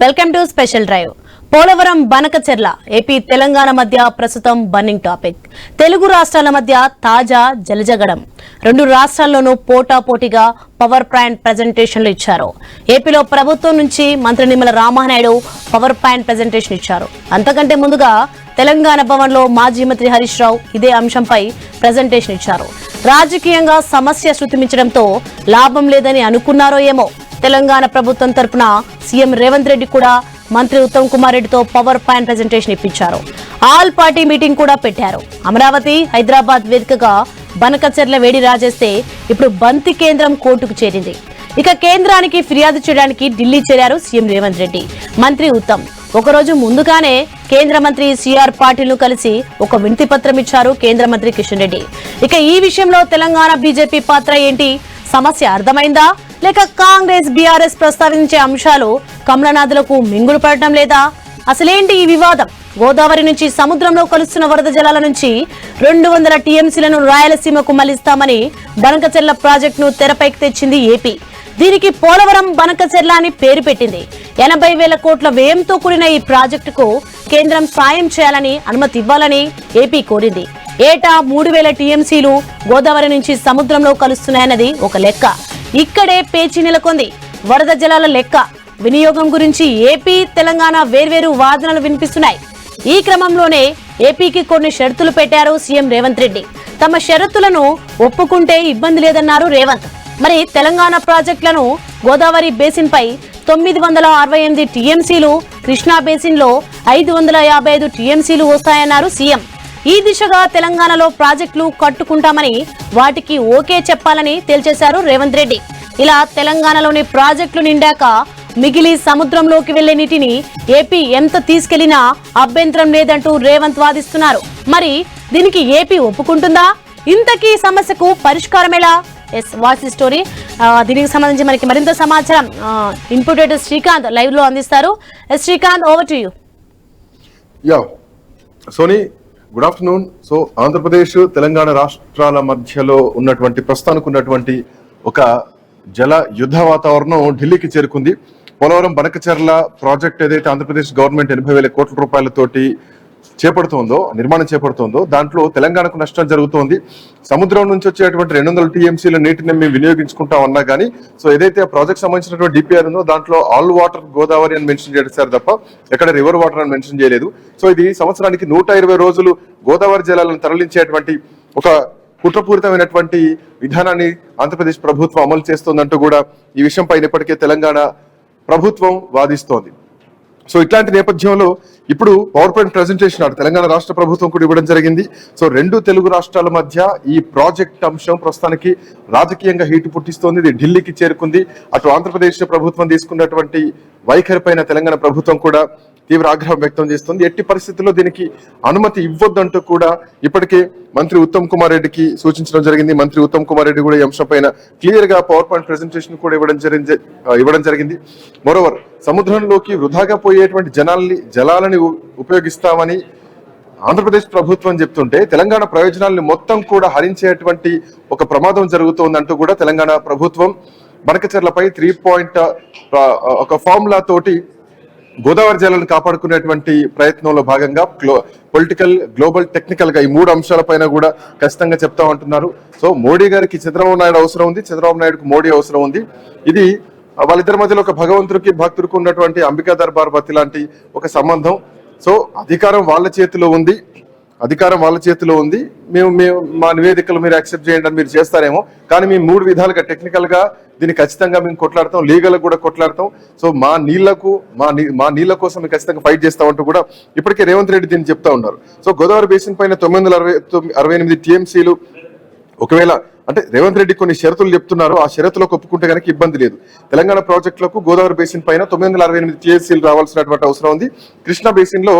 Welcome to special drive. Polavaram Banakacherla AP Telangana మధ్య ప్రస్తుతం burning topic. Telugu రాష్ట్రాల మధ్య తాజా జలజగడం. రెండు రాష్ట్రాల్లోనూ పోటాపోటీగా పవర్ పాయింట్ ప్రెజెంటేషన్లు ఇచ్చారు. ఏపీలో ప్రభుత్వం నుంచి మంత్రి Nimmala Ramanaidu power point presentation ఇచ్చారు. అంతకంటే ముందుగా తెలంగాణ భవన్లో మాజీ మంత్రి హరీష్ రావు ఇదే అంశంపై ప్రెజెంటేషన్ ఇచ్చారు. రాజకీయంగా సమస్య శృతిమించడంతో లాభం లేదని అనుకున్నారో ఏమో. తెలంగాణ ప్రభుత్వం తరపున సీఎం రేవంత్ రెడ్డి కూడా మంత్రి ఉత్తమ్ కుమార్ రెడ్డితో పవర్ పాయింట్ ప్రెజెంటేషన్ ఇప్పించారు. ఆల్ పార్టీ మీటింగ్ కూడా పెట్టారు. అమరావతి, హైదరాబాద్ వేదికగా బనకచెర్ల వేడి రాజేస్తే ఇప్పుడు బంతి కేంద్రం కోర్టుకు చేరింది. ఇక కేంద్రానికి ఫిర్యాదు చేయడానికి ఢిల్లీ చేరారు సీఎం రేవంత్ రెడ్డి, మంత్రి ఉత్తమ్. ఒకరోజు ముందుగానే కేంద్ర మంత్రి సిఆర్ పాటిల్ ను కలిసి ఒక వినతి పత్రం ఇచ్చారు కేంద్ర మంత్రి కిషన్ రెడ్డి. ఇక ఈ విషయంలో తెలంగాణ బీజేపీ పాత్ర ఏంటి? సమస్య అర్థమైందా? లేక కాంగ్రెస్, బీఆర్ఎస్ ప్రస్తావించే అంశాలు కమలనాథులకు మింగుడు పడటం లేదా? అసలేంటి ఈ వివాదం? గోదావరి నుంచి సముద్రంలో కలుస్తున్న వరద జలాల నుంచి 200 టీఎంసీలను రాయలసీమకు మళ్లిస్తామని బనకచెర్ల ప్రాజెక్టును తెరపైకి తెచ్చింది ఏపీ. దీనికి పోలవరం బనకచెర్ల అని పేరు పెట్టింది. 80,000 కోట్ల వ్యయంతో కూడిన ఈ ప్రాజెక్టుకు కేంద్రం సాయం చేయాలని అనుమతి ఇవ్వాలని ఏపీ కోరింది. ఏటా 3,000 టీఎంసీలు గోదావరి నుంచి సముద్రంలో కలుస్తున్నాయన్నది ఒక లెక్క. ఇక్కడే పేచీ నెలకొంది. వరద జలాల లెక్క వినియోగం గురించి ఏపీ, తెలంగాణ వేర్వేరు వాదనలు వినిపిస్తున్నాయి. ఈ క్రమంలోనే ఏపీకి కొన్ని షరతులు పెట్టారు సీఎం రేవంత్ రెడ్డి. తమ షరతులను ఒప్పుకుంటే ఇబ్బంది లేదన్నారు రేవంత్. మరి తెలంగాణ ప్రాజెక్టులను గోదావరి బేసిన్ పై 968 టీఎంసీలు, కృష్ణా బేసిన్ లో 555 టీఎంసీలు వస్తాయన్నారు సీఎం. ఈ దిశగా తెలంగాణలో ప్రాజెక్టులు కట్టుకుంటామని, వాటికి ఓకే చెప్పాలని తేల్చేశారు రేవంత్ రెడ్డి. ఇలా తెలంగాణలోని ప్రాజెక్టులు నిండాక మిగిలి సముద్రంలోకి వెళ్లే నీటిని ఏపీ ఎంత తీసుకెళ్లినా అభ్యంతరం లేదంటూ రేవంత్ వాదిస్తున్నారు. మరి దీనికి ఏపీ ఒప్పుకుంటుందా? ఇంతకీ సమస్యకు పరిష్కారమేలా? Watch the story. దీనికి సంబంధించి మనకి మరింత సమాచారం ఇంపోర్టెడ్ శ్రీకాంత్ లైవ్ లో అందిస్తారు. Srikanth, over to you. Soni, good afternoon. So Andhra Pradesh, Telangana రాష్ట్రాల మధ్యలో ఉన్నటువంటి ప్రస్తుతానికి ఉన్నటువంటి ఒక జల యుద్ధ వాతావరణం ఢిల్లీకి చేరుకుంది. పోలవరం బనకచెర్ల ప్రాజెక్ట్ ఏదైతే ఆంధ్రప్రదేశ్ గవర్నమెంట్ 80,000 కోట్ల రూపాయలతోటి నిర్మాణం చేపడుతోందో దాంట్లో తెలంగాణకు నష్టం జరుగుతోంది. సముద్రం నుంచి వచ్చేటువంటి 200 టీఎంసీల నీటిని మేము వినియోగించుకుంటాం అన్నా కానీ, సో ఏదైతే ఆ ప్రాజెక్ట్ సంబంధించినటువంటి డిపిఆర్ ఉందో దాంట్లో ఆల్ వాటర్ గోదావరి అని మెన్షన్ చేశారు తప్ప ఎక్కడ రివర్ వాటర్ అని మెన్షన్ చేయలేదు. సో ఇది సంవత్సరానికి 120 రోజులు గోదావరి జలాలను తరలించేటువంటి ఒక కుట్రపూరితమైనటువంటి విధానాన్ని ఆంధ్రప్రదేశ్ ప్రభుత్వం అమలు చేస్తోందంటూ కూడా ఈ విషయంపై ఇప్పటికే తెలంగాణ ప్రభుత్వం వాదిస్తోంది. సో ఇట్లాంటి నేపథ్యంలో ఇప్పుడు పవర్ పాయింట్ ప్రెజెంటేషన్ తెలంగాణ రాష్ట్ర ప్రభుత్వం కూడా ఇవ్వడం జరిగింది. సో రెండు తెలుగు రాష్ట్రాల మధ్య ఈ ప్రాజెక్ట్ అంశం ప్రస్తుతానికి రాజకీయంగా హీటు పుట్టిస్తోంది. ఇది ఢిల్లీకి చేరుకుంది. అటు ఆంధ్రప్రదేశ్ ప్రభుత్వం తీసుకున్నటువంటి వైఖరి పైన తెలంగాణ ప్రభుత్వం కూడా తీవ్ర ఆగ్రహం వ్యక్తం చేస్తుంది. ఎట్టి పరిస్థితుల్లో దీనికి అనుమతి ఇవ్వద్దంటూ కూడా ఇప్పటికే మంత్రి ఉత్తమ్ కుమార్ రెడ్డికి సూచించడం జరిగింది. మంత్రి ఉత్తమ్ కుమార్ రెడ్డి కూడా ఈ అంశం పైన క్లియర్ గా పవర్ పాయింట్ ప్రెజెంటేషన్ కూడా ఇవ్వడం జరిగింది. మరోవర్ సముద్రంలోకి వృధాగా పోయేటువంటి జలాలని ఉపయోగిస్తామని ఆంధ్రప్రదేశ్ ప్రభుత్వం చెప్తుంటే తెలంగాణ ప్రయోజనాలను మొత్తం కూడా హరించేటువంటి ఒక ప్రమాదం జరుగుతోందంటూ కూడా తెలంగాణ ప్రభుత్వం బనకచెర్లపై 3 ఒక ఫార్ములా తోటి గోదావరి జలాలను కాపాడుకునేటువంటి ప్రయత్నంలో భాగంగా పొలిటికల్, గ్లోబల్, టెక్నికల్ గా ఈ 3 అంశాలపైన కూడా ఖచ్చితంగా చెప్తా ఉంటున్నారు. సో మోడీ గారికి చంద్రబాబు నాయుడు అవసరం ఉంది, చంద్రబాబు నాయుడుకు మోడీ అవసరం ఉంది. ఇది వాళ్ళిద్దరి మధ్యలో ఒక భగవంతుడికి భక్తుడికి ఉన్నటువంటి అంబికా దర్బార్ బతి లాంటి ఒక సంబంధం. సో అధికారం వాళ్ళ చేతిలో ఉంది. మేము మా నివేదికలు మీరు యాక్సెప్ట్ చేయండి అని మీరు చేస్తారేమో, కానీ మేము 3 విధాలుగా టెక్నికల్ గా దీన్ని ఖచ్చితంగా మేము కొట్లాడతాం, లీగల్ కూడా కొట్లాడతాం. సో మా నీళ్ల కోసం మేము ఖచ్చితంగా ఫైట్ చేస్తామంటూ కూడా ఇప్పటికే రేవంత్ రెడ్డి దీన్ని చెప్తా ఉన్నారు. సో గోదావరి బేసిన్ పైన 968 టీఎంసీలు ఒకవేళ అంటే రేవంత్ రెడ్డి కొన్ని షరతులు చెప్తున్నారు, ఆ షరతులకు ఒప్పుకుంటే కనుక ఇబ్బంది లేదు. తెలంగాణ ప్రాజెక్టులకు గోదావరి బేసిన్ పైన 968 టీఎంసీలు రావాల్సినటువంటి అవసరం ఉంది. కృష్ణా బేసిన్ లో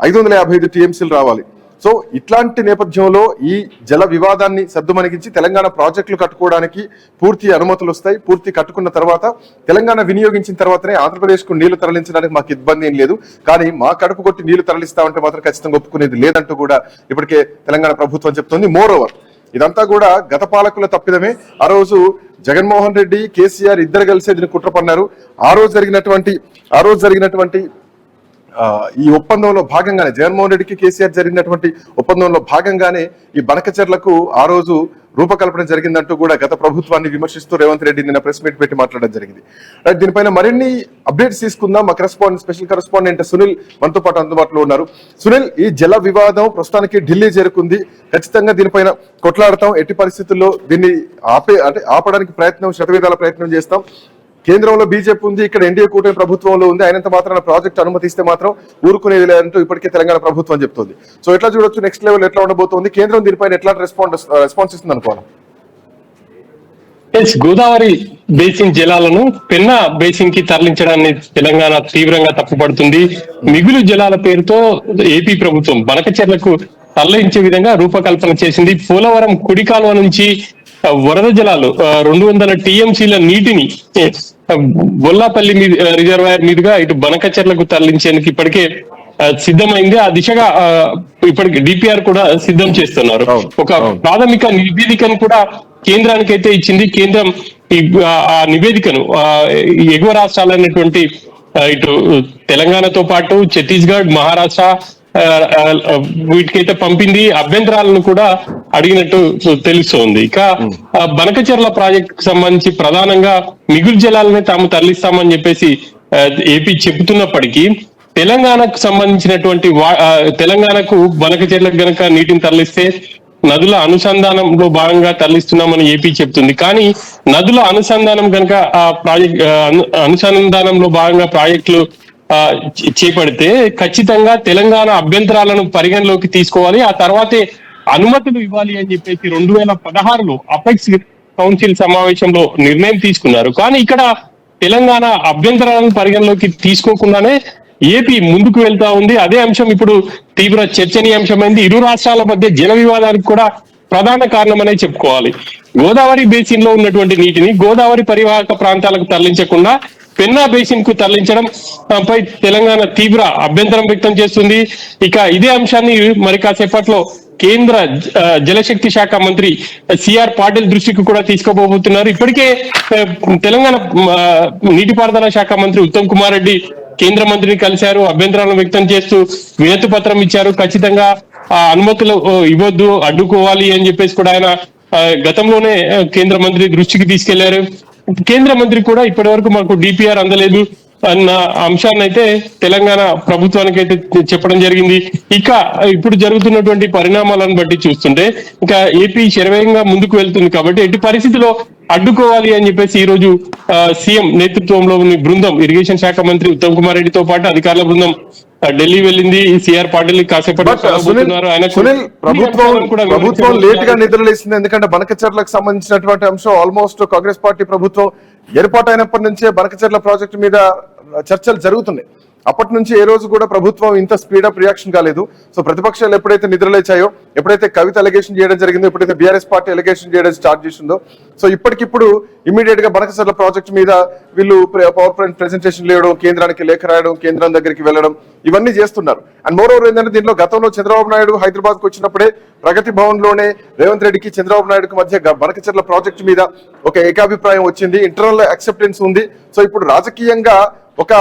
555 టీఎంసీలు రావాలి. సో ఇట్లాంటి నేపథ్యంలో ఈ జల వివాదాన్ని సద్దుమణిగించి తెలంగాణ ప్రాజెక్టులు కట్టుకోవడానికి పూర్తి అనుమతులు వస్తాయి. పూర్తి కట్టుకున్న తర్వాత తెలంగాణ వినియోగించిన తర్వాతనే ఆంధ్రప్రదేశ్ కు నీళ్లు తరలించడానికి మాకు ఇబ్బంది ఏం లేదు, కానీ మా కడుపు కొట్టి నీళ్లు తరలిస్తామంటే మాత్రం ఖచ్చితంగా ఒప్పుకునేది లేదంటూ కూడా ఇప్పటికే తెలంగాణ ప్రభుత్వం చెప్తోంది. మోరోవర్ ఇదంతా కూడా గత పాలకుల తప్పిదమే. ఆ రోజు జగన్మోహన్ రెడ్డి, కేసీఆర్ ఇద్దరు కలిసి దీన్ని కుట్ర పన్నారు. ఆ రోజు జరిగినటువంటి ఈ ఒప్పందంలో భాగంగానే, జగన్మోహన్ రెడ్డికి కేసీఆర్ జరిగినటువంటి ఒప్పందంలో భాగంగానే ఈ బనకచెర్లకు ఆ రోజు రూపకల్పన జరిగిందంటూ కూడా గత ప్రభుత్వాన్ని విమర్శిస్తూ రేవంత్ రెడ్డి నిన్న ప్రెస్ మీట్ పెట్టి మాట్లాడడం జరిగింది. దీనిపైన మరిన్ని అప్డేట్స్ తీసుకుందాం. మా స్పెషల్ కరెస్పాండెంట్ సునీల్ మనతో పాటు అందుబాటులో ఉన్నారు. సునీల్, ఈ జల వివాదం ప్రస్తుతానికి ఢిల్లీ చేరుకుంది. ఖచ్చితంగా దీనిపైన కొట్లాడతాం, ఎట్టి పరిస్థితుల్లో దీన్ని ఆపడానికి శతవిధాల ప్రయత్నం చేస్తాం. కేంద్రంలో బీజేపీ ఉంది, ఇక్కడ ఎన్డీఏ కూటమి ప్రభుత్వంలో ఉంది. అయినంత మాత్రాన ప్రాజెక్ట్ అనుమతిస్తే మాత్రం ఊరుకునేది లేదంటూ ఇప్పటికే తెలంగాణ ప్రభుత్వం చెప్తోంది. సో ఎట్లా చూడొచ్చు, నెక్స్ట్ లెవెల్ ఎట్లా ఉండబోతోంది, కేంద్రం దీనిపైన ఎట్లా రెస్పాన్స్ ఇస్తుంది అనుకోవాలి? గోదావరి బేసిన్ జలాలను పెన్నా బేసిన్ కి తరలించడాన్ని తెలంగాణ తీవ్రంగా తప్పుపడుతుంది. మిగులు జలాల పేరుతో ఏపీ ప్రభుత్వం బనకచెర్లకు తరలించే విధంగా రూపకల్పన చేసింది. పోలవరం కుడి కాలువ నుంచి వరద జలాలు 200 టీఎంసీల నీటిని బొల్లాపల్లి రిజర్వాయర్ మీదుగా ఇటు బనకచెర్లకు తరలించేందుకు ఇప్పటికే సిద్ధమైంది. ఆ దిశగా ఇప్పటికి డిపిఆర్ కూడా సిద్ధం చేస్తున్నారు. ఒక ప్రాథమిక నివేదికను కూడా కేంద్రానికి అయితే ఇచ్చింది. కేంద్రం ఆ నివేదికను ఎగువ రాష్ట్రాలైనటువంటి ఇటు తెలంగాణతో పాటు ఛత్తీస్గఢ్, మహారాష్ట్ర వీటికైతే పంపింది. అభ్యంతరాలను కూడా అడిగినట్టు తెలుస్తోంది. ఇక బనకచెర్ల ప్రాజెక్టు సంబంధించి ప్రధానంగా మిగులు జలాలనే తాము తరలిస్తామని చెప్పేసి ఏపీ చెబుతున్నప్పటికీ తెలంగాణకు సంబంధించినటువంటి తెలంగాణకు బనకచెర్లకు గనక నీటిని తరలిస్తే నదుల అనుసంధానంలో భాగంగా తరలిస్తున్నామని ఏపీ చెప్తుంది. కానీ నదుల అనుసంధానం కనుక ఆ అనుసంధానంలో భాగంగా ప్రాజెక్టులు చేపడితే ఖచ్చితంగా తెలంగాణ అభ్యంతరాలను పరిగణలోకి తీసుకోవాలి, ఆ తర్వాతే అనుమతులు ఇవ్వాలి అని చెప్పేసి 2016లో అపెక్స్ కౌన్సిల్ సమావేశంలో నిర్ణయం తీసుకున్నారు. కానీ ఇక్కడ తెలంగాణ అభ్యంతరాలను పరిగణలోకి తీసుకోకుండానే ఏపీ ముందుకు వెళ్తా ఉంది. అదే అంశం ఇప్పుడు తీవ్ర చర్చనీయాంశమైంది. ఇరు రాష్ట్రాల మధ్య జల వివాదానికి కూడా ప్రధాన కారణమనే చెప్పుకోవాలి. గోదావరి బేసిన్ లో ఉన్నటువంటి నీటిని గోదావరి పరివాహక ప్రాంతాలకు తరలించకుండా పెన్నా బేసిన్ కు తరలించడం పై తెలంగాణ తీవ్ర అభ్యంతరం వ్యక్తం చేస్తుంది. ఇక ఇదే అంశాన్ని మరి కాసేపట్లో కేంద్ర జలశక్తి శాఖ మంత్రి సిఆర్ పాటిల్ దృష్టికి కూడా తీసుకోబోతున్నారు. ఇప్పటికే తెలంగాణ నీటిపారుదల శాఖ మంత్రి ఉత్తమ్ కుమార్ రెడ్డి కేంద్ర మంత్రిని కలిశారు, అభ్యంతరాలను వ్యక్తం చేస్తూ వినతి పత్రం ఇచ్చారు. ఖచ్చితంగా ఆ అనుమతులు ఇవ్వద్దు, అడ్డుకోవాలి అని చెప్పేసి కూడా ఆయన గతంలోనే కేంద్ర మంత్రి దృష్టికి తీసుకెళ్లారు. కేంద్ర మంత్రి కూడా ఇప్పటి వరకు మాకు డిపిఆర్ అందలేదు అన్న అంశాన్ని అయితే తెలంగాణ ప్రభుత్వానికి అయితే చెప్పడం జరిగింది. ఇక ఇప్పుడు జరుగుతున్నటువంటి పరిణామాలను బట్టి చూస్తుంటే ఇంకా ఏపీ శరవేగంగా ముందుకు వెళ్తుంది కాబట్టి ఎట్టి పరిస్థితిలో అడ్డుకోవాలి అని చెప్పేసి ఈ రోజు సీఎం నేతృత్వంలో బృందం, ఇరిగేషన్ శాఖ మంత్రి ఉత్తమ్ కుమార్ రెడ్డితో పాటు అధికారుల బృందం ఢిల్లీ వెళ్ళింది. సిఆర్ పాటిల్ కాసేపటి ప్రభుత్వం లేట్ గా నిద్రలేసింది. ఎందుకంటే బనకచెర్లకు సంబంధించినటువంటి అంశం ఆల్మోస్ట్ కాంగ్రెస్ పార్టీ ప్రభుత్వం ఏర్పాటైనప్పటి నుంచే బనకచెర్ల ప్రాజెక్టు మీద చర్చలు జరుగుతున్నాయి. అప్పటి నుంచి ఏ రోజు కూడా ప్రభుత్వం ఇంత స్పీడప్ రియాక్షన్ కాలేదు. సో ప్రతిపక్షాలు ఎప్పుడైతే నిద్రలేచాయో, ఎప్పుడైతే కవిత ఎలిగేషన్ చేయడం జరిగిందో, ఎప్పుడైతే బీఆర్ఎస్ పార్టీ ఎలిగేషన్ చేయడం స్టార్ట్ చేసిందో, సో ఇప్పటికిప్పుడు ఇమీడియట్ గా బనకచెర్ల ప్రాజెక్ట్ మీద వీళ్ళు పవర్ పాయింట్ ప్రెజెంటేషన్ ఇవ్వడం, కేంద్రానికి లేఖ రాయడం, కేంద్రం దగ్గరికి వెళ్ళడం, ఇవన్నీ చేస్తున్నారు. అండ్ మోర్ ఓవర్ ఏంటంటే దీంట్లో గతంలో చంద్రబాబు నాయుడు హైదరాబాద్ కు వచ్చినప్పుడే ప్రగతి భవన్ లోనే రేవంత్ రెడ్డికి చంద్రబాబు నాయుడుకి మధ్య బనకచెర్ల ప్రాజెక్ట్ మీద ఒక ఏకాభిప్రాయం వచ్చింది, ఇంటర్నల్ యాక్సెప్టెన్స్ ఉంది. సో ఇప్పుడు రాజకీయంగా ఒక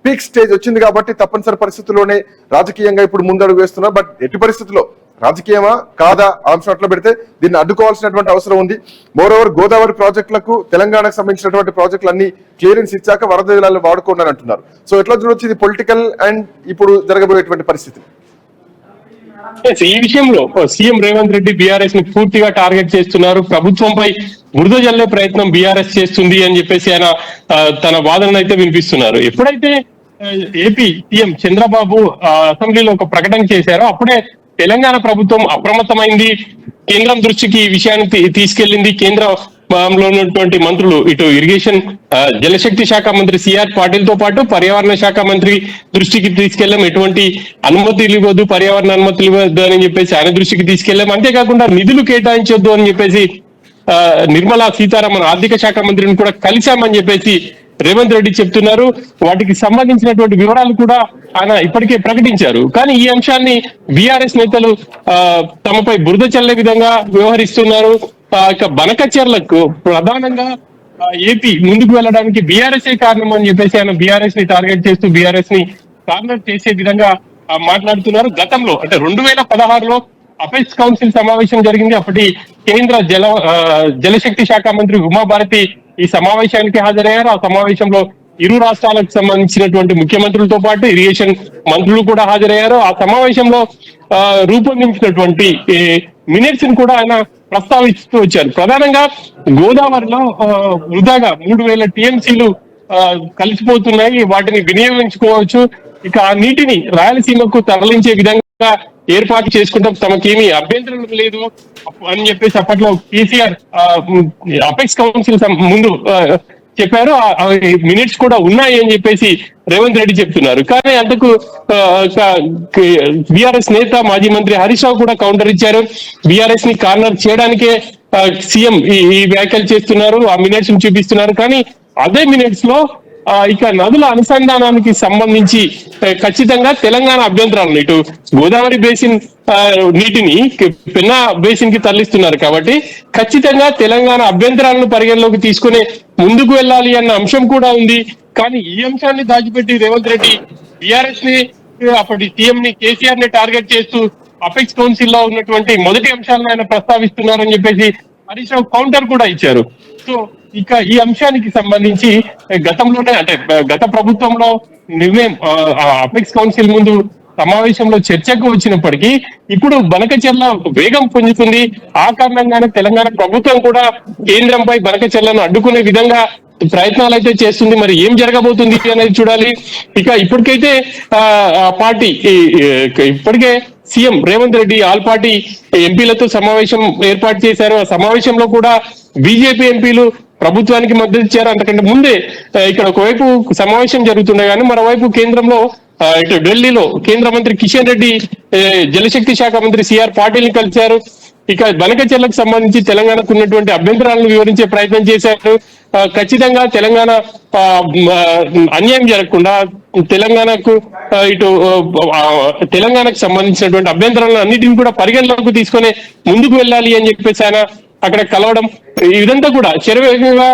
పీక్ స్టేజ్ వచ్చింది కాబట్టి తప్పనిసరి పరిస్థితుల్లోనే రాజకీయంగా ఇప్పుడు ముందడుగు వేస్తున్నారు. బట్ ఎట్టి పరిస్థితుల్లో రాజకీయమా కాదా అంశం అట్లా పెడితే దీన్ని అడ్డుకోవాల్సినటువంటి అవసరం ఉంది. మోర్ ఓవర్ గోదావరి ప్రాజెక్టులకు, తెలంగాణకు సంబంధించినటువంటి ప్రాజెక్టులన్నీ క్లియరెన్స్ ఇచ్చాక వరద జలాలను వాడుకోండి అంటున్నారు. సో ఎట్లా చూడొచ్చు ఇది పొలిటికల్ అండ్ ఇప్పుడు జరగబోయేటువంటి పరిస్థితి? ఈ విషయంలో సీఎం రేవంత్ రెడ్డి బీఆర్ఎస్ ని పూర్తిగా టార్గెట్ చేస్తున్నారు. ప్రభుత్వంపై బురద జల్లే ప్రయత్నం బీఆర్ఎస్ చేస్తుంది అని చెప్పేసి ఆయన తన వాదనను అయితే వినిపిస్తున్నారు. ఎప్పుడైతే ఏపీ సీఎం చంద్రబాబు అసెంబ్లీలో ఒక ప్రకటన చేశారో అప్పుడే తెలంగాణ ప్రభుత్వం అప్రమత్తమైంది, కేంద్రం దృష్టికి ఈ విషయాన్ని తీసుకెళ్లింది. కేంద్రంలో ఉన్నటువంటి మంత్రులు ఇటు ఇరిగేషన్ జలశక్తి శాఖ మంత్రి సిఆర్ పాటిల్ తో పాటు పర్యావరణ శాఖ మంత్రి దృష్టికి తీసుకెళ్లాం. ఎటువంటి అనుమతులు ఇవ్వద్దు, పర్యావరణ అనుమతులు ఇవ్వద్దు అని చెప్పేసి ఆయన దృష్టికి తీసుకెళ్లాం. అంతేకాకుండా నిధులు కేటాయించొద్దు అని చెప్పేసి నిర్మలా సీతారామన్ ఆర్థిక శాఖ మంత్రిని కూడా కలిశామని చెప్పేసి రేవంత్ రెడ్డి చెప్తున్నారు. వాటికి సంబంధించినటువంటి వివరాలు కూడా ఆయన ఇప్పటికే ప్రకటించారు. కానీ ఈ అంశాన్ని బీఆర్ఎస్ నేతలు తమపై బురద చల్లే విధంగా వ్యవహరిస్తున్నారు. ఇక బనకచెర్లకు ప్రధానంగా ఏపీ ముందుకు వెళ్ళడానికి బీఆర్ఎస్ కారణం అని చెప్పేసి ఆయన బీఆర్ఎస్ ని టార్గెట్ చేస్తూ బీఆర్ఎస్ ని కార్నర్ చేసే విధంగా మాట్లాడుతున్నారు. గతంలో అంటే 2016లో అపెక్స్ కౌన్సిల్ సమావేశం జరిగింది. అప్పటి కేంద్ర జలశక్తి శాఖ మంత్రి ఉమాభారతి ఈ సమావేశానికి హాజరయ్యారు. ఆ సమావేశంలో ఇరు రాష్ట్రాలకు సంబంధించినటువంటి ముఖ్యమంత్రులతో పాటు ఇరిగేషన్ మంత్రులు కూడా హాజరయ్యారు. ఆ సమావేశంలో రూపొందించినటువంటి మినిట్స్ ని కూడా ఆయన ప్రస్తావిస్తూ వచ్చారు. ప్రధానంగా గోదావరిలో వృధాగా 3000 టీఎంసీలు కలిసిపోతున్నాయి, వాటిని వినియోగించుకోవచ్చు. ఇక ఆ నీటిని రాయలసీమకు తరలించే విధంగా ఏర్పాటు చేసుకుంటాం, తమకేమీ అభ్యంతరం లేదు అని చెప్పేసి అప్పట్లో కేసీఆర్ అపెక్స్ కౌన్సిల్ ముందు చెప్పారు. మినిట్స్ కూడా ఉన్నాయి అని చెప్పేసి రేవంత్ రెడ్డి చెప్తున్నారు. కానీ అంతకు బీఆర్ఎస్ నేత మాజీ మంత్రి హరీష్ రావు కూడా కౌంటర్ ఇచ్చారు. బీఆర్ఎస్ ని కార్నర్ చేయడానికే సీఎం ఈ వ్యాఖ్యలు చేస్తున్నారు, ఆ మినిట్స్ ని చూపిస్తున్నారు. కానీ అదే మినిట్స్ లో ఇక నదుల అనుసంధానానికి సంబంధించి ఖచ్చితంగా తెలంగాణ అభ్యంతరాలను ఇటు గోదావరి బేసిన్ నీటిని పెన్నా బేసిన్ కి తరలిస్తున్నారు కాబట్టి ఖచ్చితంగా తెలంగాణ అభ్యంతరాలను పరిగణలోకి తీసుకుని ముందుకు వెళ్ళాలి అన్న అంశం కూడా ఉంది. కానీ ఈ అంశాన్ని దాచిపెట్టి రేవంత్ రెడ్డి బీఆర్ఎస్ ని అప్పటి సీఎం ని కేసీఆర్ ని టార్గెట్ చేస్తూ అపెక్స్ కౌన్సిల్ లో ఉన్నటువంటి మొదటి అంశాలను ఆయన ప్రస్తావిస్తున్నారని చెప్పేసి హరీష్ రావు కౌంటర్ కూడా ఇచ్చారు. సో ఇక ఈ అంశానికి సంబంధించి గతంలోనే అంటే గత ప్రభుత్వంలో నిర్ణయం అపెక్స్ కౌన్సిల్ ముందు సమావేశంలో చర్చకు వచ్చినప్పటికీ ఇప్పుడు బనకచెర్ల వేగం పుంజుతుంది. ఆ కారణంగానే తెలంగాణ ప్రభుత్వం కూడా కేంద్రంపై బనకచెర్లను అడ్డుకునే విధంగా ప్రయత్నాలు అయితే చేస్తుంది. మరి ఏం జరగబోతుంది అనేది చూడాలి. ఇక ఇప్పటికైతే పార్టీ ఇప్పటికే CM Revanth Reddy all party ఎంపీలతో సమావేశం ఏర్పాటు చేశారు. ఆ సమావేశంలో కూడా బీజేపీ ఎంపీలు ప్రభుత్వానికి మద్దతు ఇచ్చారు. అంతకంటే ముందే ఇక్కడ ఒకవైపు సమావేశం జరుగుతుండే కానీ మరోవైపు కేంద్రంలో ఇటు ఢిల్లీలో కేంద్ర మంత్రి కిషన్ రెడ్డి జలశక్తి శాఖ మంత్రి సిఆర్ పాటిల్ ని కలిశారు. ఇక బనకచెర్లకు సంబంధించి తెలంగాణకు ఉన్నటువంటి అభ్యంతరాలను వివరించే ప్రయత్నం చేశారు. ఖచ్చితంగా తెలంగాణ అన్యాయం జరగకుండా తెలంగాణకు ఇటు తెలంగాణకు సంబంధించినటువంటి అభ్యంతరాలను అన్నిటిని కూడా పరిగణలోకి తీసుకొని ముందుకు వెళ్ళాలి అని చెప్పేసి ఆయన అక్కడ కలవడం ఇదంతా కూడా శరవేగంగా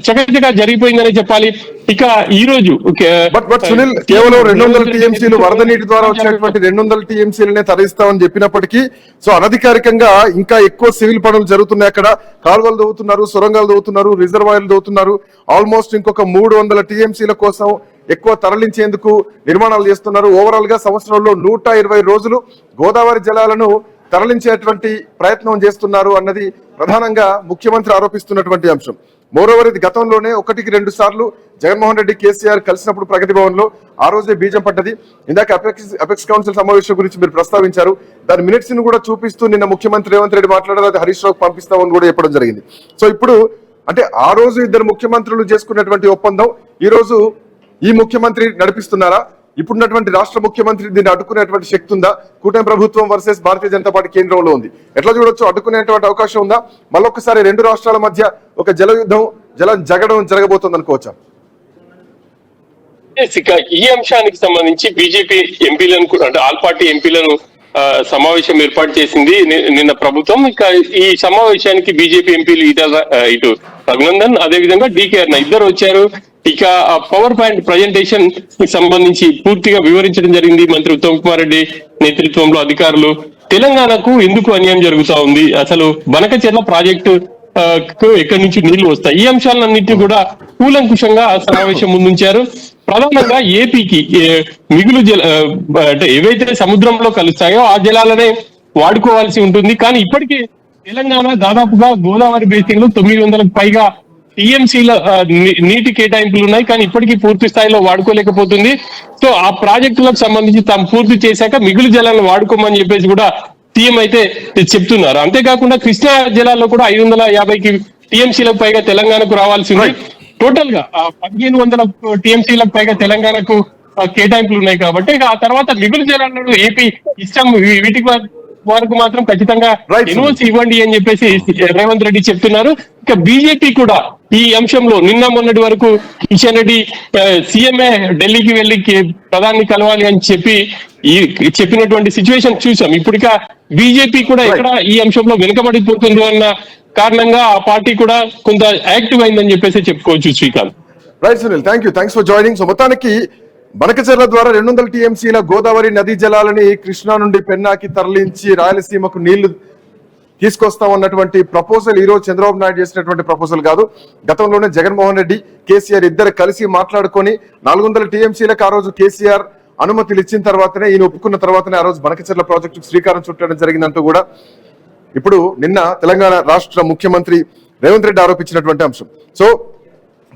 చకచగా జరిగిపోయిందని చెప్పాలి. ఇక ఈ రోజు బట్ సునీల్ కేవలం 200 టీఎంసీలు వరద నీటి ద్వారా వచ్చినటువంటి 200 టీఎంసీలనే తరలిస్తామని చెప్పినప్పటికీ సో అనధికారికంగా ఇంకా ఎక్కువ సివిల్ పనులు జరుగుతున్నాయి. అక్కడ కాలువలు దవ్వుతున్నారు, సొరంగాలు దవ్వుతున్నారు, రిజర్వాయర్లు దవ్వుతున్నారు. ఆల్మోస్ట్ ఇంకొక 300 టీఎంసీల కోసం ఎక్కువ తరలించేందుకు నిర్మాణాలు చేస్తున్నారు. ఓవరాల్ గా సంవత్సరంలో 120 రోజులు గోదావరి జలాలను తరలించేటువంటి ప్రయత్నం చేస్తున్నారు అన్నది ప్రధానంగా ముఖ్యమంత్రి ఆరోపిస్తున్నటువంటి అంశం. మోరోవర్ ఇది గతంలోనే 1-2 సార్లు జగన్మోహన్ రెడ్డి కేసీఆర్ కలిసినప్పుడు ప్రగతి భవన్ లో ఆ రోజే బీజం పడ్డది. ఇందాక అపెక్స్ కౌన్సిల్ సమావేశం గురించి మీరు ప్రస్తావించారు. దాని మినిట్స్ ని కూడా చూపిస్తూ నిన్న ముఖ్యమంత్రి రేవంత్ రెడ్డి మాట్లాడారు, అది హరీష్ రావు పంపిస్తామని కూడా చెప్పడం జరిగింది. సో ఇప్పుడు అంటే ఆ రోజు ఇద్దరు ముఖ్యమంత్రులు చేసుకున్నటువంటి ఒప్పందం ఈ రోజు ఈ ముఖ్యమంత్రి నడిపిస్తున్నారా? ఇప్పుడున్నటువంటి రాష్ట్ర ముఖ్యమంత్రి దీన్ని అడ్డుకునేటువంటి శక్తి ఉందా? కూటమి ప్రభుత్వం వర్సెస్ భారతీయ జనతా పార్టీ కేంద్రంలో ఉంది, ఎట్లా చూడొచ్చు? అడ్డుకునేటువంటి అవకాశం ఉందా? మళ్ళొక్కసారి 2 రాష్ట్రాల మధ్య ఒక జల యుద్ధం, జల జగడం జరగబోతుంది అనుకోవచ్చా? ఈ అంశానికి సంబంధించి బీజేపీ ఎంపీలను అంటే ఆల్ పార్టీ ఎంపీలను సమావేశం ఏర్పాటు చేసింది నిన్న ప్రభుత్వం. ఇక ఈ సమావేశానికి బీజేపీ ఎంపీలు ఇటు రఘునందన్ అదేవిధంగా డీకే అర్ణ ఇద్దరు వచ్చారు. ఇక పవర్ పాయింట్ ప్రజెంటేషన్ కి సంబంధించి పూర్తిగా వివరించడం జరిగింది. మంత్రి ఉత్తమ్ కుమార్ రెడ్డి నేతృత్వంలో అధికారులు తెలంగాణకు ఎందుకు అన్యాయం జరుగుతా ఉంది, అసలు బనకచెర్ల ప్రాజెక్టు ఎక్కడి నుంచి నీళ్లు వస్తాయి, ఈ అంశాలన్నింటినీ కూడా కూలంకుషంగా సమావేశం ముందుంచారు. ప్రధానంగా ఏపీకి మిగులు అంటే ఏవైతే సముద్రంలో కలుస్తాయో ఆ జలాలనే వాడుకోవాల్సి ఉంటుంది. కానీ ఇప్పటికీ తెలంగాణ దాదాపుగా గోదావరి బేసిన్ లో 900కు పైగా టీఎంసీల నీటి కేటాయింపులు ఉన్నాయి. కానీ ఇప్పటికీ పూర్తి స్థాయిలో వాడుకోలేకపోతుంది. సో ఆ ప్రాజెక్టులకు సంబంధించి తాము పూర్తి చేశాక మిగులు జలాలను వాడుకోమని చెప్పేసి కూడా సీఎం అయితే చెప్తున్నారు. అంతేకాకుండా కృష్ణా జలాల్లో కూడా 550 టీఎంసీలకు పైగా తెలంగాణకు రావాల్సి ఉంది. టోటల్ గా 1500 టీఎంసీలకు పైగా తెలంగాణకు కేటాయింపులు ఉన్నాయి. కాబట్టి ఆ తర్వాత మిగులు జలాలను ఏపీ ఇష్టం వీటికి వరకు మాత్రం ఖచ్చితంగా ఎన్ఓసి ఇవ్వండి అని చెప్పేసి రేవంత్ రెడ్డి చెప్తున్నారు. ఇక బీజేపీ కూడా ఈ అంశంలో నిన్న మొన్నటి వరకు కిషన్ రెడ్డి సీఎంఏ ఢిల్లీకి వెళ్లి ప్రధాని కలవాలి అని చెప్పినటువంటి సిచ్యువేషన్ చూసాం. ఇప్పుడిక బీజేపీ కూడా ఎక్కడ ఈ అంశంలో వెనుకబడిపోతుందో అన్న కారణంగా ఆ పార్టీ కూడా కొంత యాక్టివ్ అయిందని చెప్పేసి చెప్పుకోవచ్చు. Srikanth. Right Sunil, thank for joining. So మొత్తానికి బనకచెర్ల ద్వారా 200 టీఎంసీల గోదావరి నదీ జలాలని కృష్ణా నుండి పెన్నాకి తరలించి రాయలసీమకు నీళ్లు తీసుకొస్తామన్నటువంటి ప్రపోజల్ ఈ రోజు చంద్రబాబు నాయుడు చేసినటువంటి ప్రపోజల్ కాదు. గతంలోనే జగన్మోహన్ రెడ్డి, కేసీఆర్ ఇద్దరు కలిసి మాట్లాడుకొని 400 టీఎంసీలకు ఆ రోజు కేసీఆర్ అనుమతులు ఇచ్చిన తర్వాతనే, ఈయన ఒప్పుకున్న తర్వాతనే ఆ రోజు బనకచెర్ల ప్రాజెక్టుకు శ్రీకారం చుట్టడం జరిగిందంటూ కూడా ఇప్పుడు నిన్న తెలంగాణ రాష్ట్ర ముఖ్యమంత్రి రేవంత్ రెడ్డి ఆరోపించినటువంటి అంశం. సో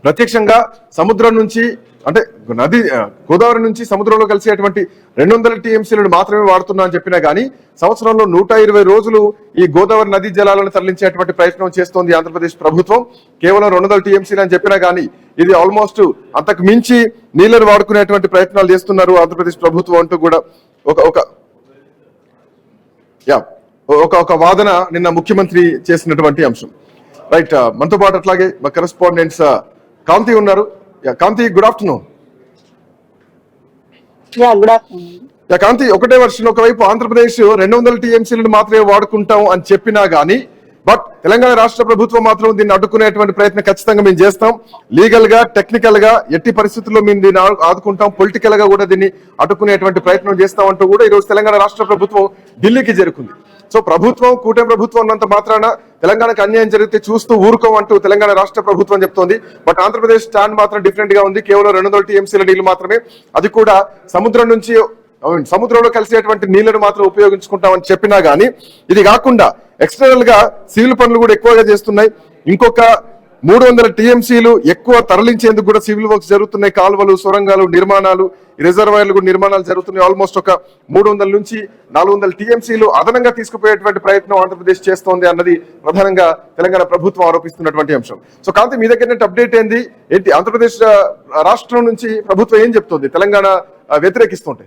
ప్రత్యక్షంగా సముద్రం నుంచి అంటే నది గోదావరి నుంచి సముద్రంలో కలిసేటువంటి 200 టీఎంసీలను మాత్రమే వాడుతున్నా అని చెప్పినా గానీ సంవత్సరంలో 120 రోజులు ఈ గోదావరి నదీ జలాలను తరలించేటువంటి ప్రయత్నం చేస్తోంది ఆంధ్రప్రదేశ్ ప్రభుత్వం. కేవలం 200 టీఎంసీలు అని చెప్పినా గానీ ఇది ఆల్మోస్ట్ అంతకు మించి నీళ్లను వాడుకునేటువంటి ప్రయత్నాలు చేస్తున్నారు ఆంధ్రప్రదేశ్ ప్రభుత్వం అంటూ కూడా ఒక వాదన నిన్న ముఖ్యమంత్రి చేసినటువంటి అంశం. రైట్, మనతో పాటు అట్లాగే మా కరెస్పాండెంట్స్ కాంతి ఉన్నారు. కాంతి, గుడ్ ఆఫ్టర్నూన్. కాంతి, ఒకటే వర్షన్, ఒకవైపు ఆంధ్రప్రదేశ్ 200 టీఎంసీలను మాత్రమే వాడుకుంటాం అని చెప్పినా గానీ బట్ తెలంగాణ రాష్ట్ర ప్రభుత్వం మాత్రం దీన్ని అడ్డుకునేటువంటి ప్రయత్నం ఖచ్చితంగా మేము చేస్తాం. లీగల్ గా, టెక్నికల్ గా ఎట్టి పరిస్థితుల్లో మేము దీన్ని ఆదుకుంటాం, పొలిటికల్ గా కూడా దీన్ని అడ్డుకునేటువంటి ప్రయత్నం చేస్తామంటూ కూడా ఈరోజు తెలంగాణ రాష్ట్ర ప్రభుత్వం ఢిల్లీకి చేరుకుంది. సో ప్రభుత్వం, కూటమి ప్రభుత్వం ఉన్నంత మాత్రాన తెలంగాణకు అన్యాయం జరిగితే చూస్తూ ఊరుకోమంటూ తెలంగాణ రాష్ట్ర ప్రభుత్వం చెప్తోంది. బట్ ఆంధ్రప్రదేశ్ స్టాండ్ మాత్రం డిఫరెంట్ గా ఉంది. కేవలం 200 టీఎంసీల నీళ్లు మాత్రమే, అది కూడా సముద్రం నుంచి సముద్రంలో కలిసేటువంటి నీళ్లను మాత్రం ఉపయోగించుకుంటామని చెప్పినా గానీ ఇది కాకుండా ఎక్స్టర్నల్ గా సివిల్ పనులు కూడా ఎక్కువగా చేస్తున్నాయి. ఇంకొక 300 టీఎంసీలు ఎక్కువ తరలించేందుకు కూడా సివిల్ వర్క్స్ జరుగుతున్నాయి. కాలువలు, సొరంగాలు నిర్మాణాలు, రిజర్వాయర్లు కూడా నిర్మాణాలు జరుగుతున్నాయి. ఆల్మోస్ట్ ఒక 300 నుంచి 400 టీఎంసీలు అదనంగా తీసుకుపోయేటువంటి ప్రయత్నం ఆంధ్రప్రదేశ్ చేస్తోంది అన్నది ప్రధానంగా తెలంగాణ ప్రభుత్వం ఆరోపిస్తున్నటువంటి అంశం. సో కాంతి, మీ దగ్గర అప్డేట్ ఏంటి? ఆంధ్రప్రదేశ్ రాష్ట్రం నుంచి ప్రభుత్వం ఏం చెప్తోంది తెలంగాణ వ్యతిరేకిస్తుంటే?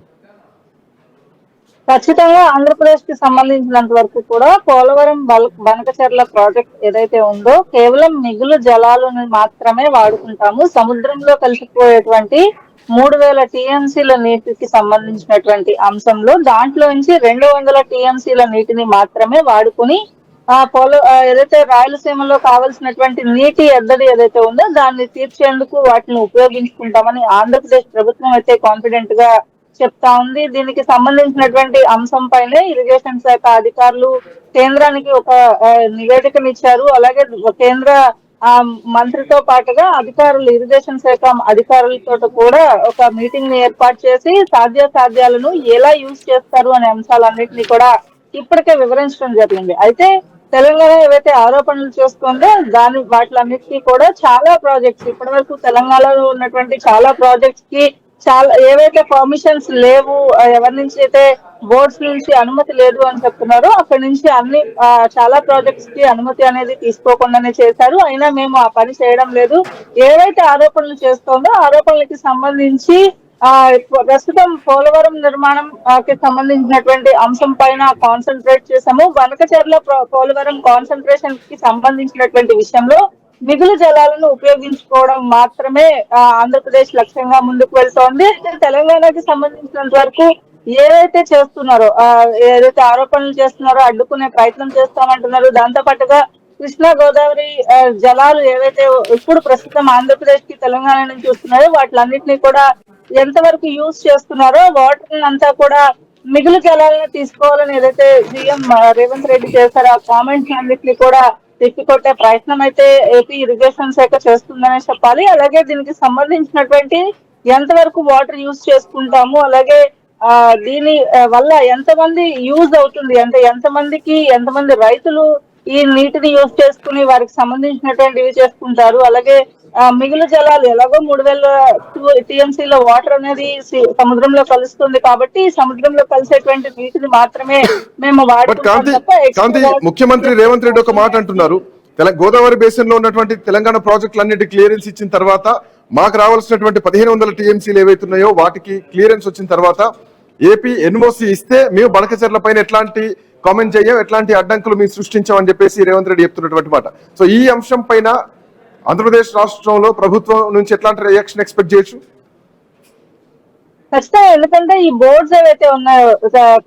ఖచ్చితంగా ఆంధ్రప్రదేశ్ కి సంబంధించినంత వరకు కూడా పోలవరం బనకచెర్ల ప్రాజెక్ట్ ఏదైతే ఉందో కేవలం మిగులు జలాలను మాత్రమే వాడుకుంటాము. సముద్రంలో కలిసిపోయేటువంటి 3000 టీఎంసీల నీటికి సంబంధించినటువంటి అంశంలో దాంట్లో నుంచి 200 టీఎంసీల నీటిని మాత్రమే వాడుకుని ఏదైతే రాయలసీమలో కావాల్సినటువంటి నీటి ఎద్దడి ఏదైతే ఉందో దాన్ని తీర్చేందుకు వాటిని ఉపయోగించుకుంటామని ఆంధ్రప్రదేశ్ ప్రభుత్వం అయితే కాన్ఫిడెంట్ గా చెప్తా ఉంది. దీనికి సంబంధించినటువంటి అంశం పైనే ఇరిగేషన్ శాఖ అధికారులు కేంద్రానికి ఒక నివేదికనిచ్చారు. అలాగే కేంద్ర మంత్రితో పాటుగా అధికారులు, ఇరిగేషన్ శాఖ అధికారులతో కూడా ఒక మీటింగ్ ని ఏర్పాటు చేసి సాధ్యాలను ఎలా యూజ్ చేస్తారు అనే అంశాలన్నింటినీ కూడా ఇప్పటికే వివరించడం జరిగింది. అయితే తెలంగాణ ఏవైతే ఆరోపణలు చేస్తుందో వాటిలన్నిటికీ కూడా చాలా ప్రాజెక్ట్స్ ఇప్పటి వరకు తెలంగాణలో ఉన్నటువంటి చాలా ప్రాజెక్ట్స్ కి ఏవైతే పర్మిషన్స్ లేవు, ఎవరి నుంచి అయితే బోర్డ్స్ నుంచి అనుమతి లేదు అని చెప్తున్నారో అక్కడి నుంచి చాలా ప్రాజెక్ట్స్ కి అనుమతి అనేది తీసుకోకుండానే చేశారు. అయినా మేము ఆ పని చేయడం లేదు. ఏవైతే ఆరోపణలు చేస్తోందో ఆరోపణలకి సంబంధించి ప్రస్తుతం పోలవరం నిర్మాణం కి సంబంధించినటువంటి అంశం పైన కాన్సన్ట్రేట్ చేశాము. బనకచెర్ల పోలవరం కాన్సన్ట్రేషన్ కి సంబంధించినటువంటి విషయంలో మిగులు జలాలను ఉపయోగించుకోవడం మాత్రమే ఆంధ్రప్రదేశ్ లక్ష్యంగా ముందుకు వెళ్తోంది. తెలంగాణకి సంబంధించినంత వరకు ఏదైతే చేస్తున్నారో, ఏదైతే ఆరోపణలు చేస్తున్నారో అడ్డుకునే ప్రయత్నం చేస్తామంటున్నారు. దాంతో పాటుగా కృష్ణా గోదావరి జలాలు ఏవైతే ఇప్పుడు ప్రస్తుతం ఆంధ్రప్రదేశ్ కి తెలంగాణ నుంచి వస్తున్నారో వాటిలన్నింటినీ కూడా ఎంతవరకు యూజ్ చేస్తున్నారో వాటర్ అంతా కూడా మిగులు జలాలను తీసుకోవాలని ఏదైతే సీఎం రేవంత్ రెడ్డి చేశారో ఆ కామెంట్స్ అన్నింటినీ కూడా తిప్పికొట్టే ప్రయత్నం అయితే ఏపీ ఇరిగేషన్ శాఖ చేస్తుందనే చెప్పాలి. అలాగే దీనికి సంబంధించినటువంటి ఎంతవరకు వాటర్ యూజ్ చేసుకుంటాము, అలాగే దీని వల్ల ఎంతమంది యూజ్ అవుతుంది, అంటే ఎంతమంది రైతులు ఈ నీటిని యూజ్ చేసుకుని వారికి సంబంధించినటువంటివి చేసుకుంటారు. అలాగే మిగులు జలాలు ఎలాగో 3000 టీఎంసీల వాటర్ అనేది సముద్రంలో కలుస్తుంది కాబట్టి సముద్రంలో కలిసేటువంటి నీటిని మాత్రమే మేము ముఖ్యమంత్రి రేవంత్ రెడ్డి ఒక మాట అంటున్నారు, గోదావరి బేసిన్ లో ఉన్నటువంటి తెలంగాణ ప్రాజెక్టులన్నిటి క్లియరెన్స్ ఇచ్చిన తర్వాత మాకు రావాల్సినటువంటి 1500 టీఎంసీలు ఏవైతున్నాయో వాటికి క్లియరెన్స్ వచ్చిన తర్వాత ఏపీ ఎన్ఓసి ఇస్తే మేము బనకచెర్ల పైన ఎట్లాంటి కామెంట్ చేయం, ఎట్లాంటి అడ్డంకులు మేము సృష్టించామని చెప్పేసి రేవంత్ రెడ్డి చెప్తున్నటువంటి మాట. సో ఈ అంశం పైన ఆంధ్రప్రదేశ్ రాష్ట్రంలో ప్రభుత్వం నుంచి ఎట్లాంటి రియాక్షన్ ఎక్స్పెక్ట్ చేయొచ్చు? ఖచ్చితంగా, ఎందుకంటే ఈ బోర్డ్స్ ఏవైతే ఉన్నాయో,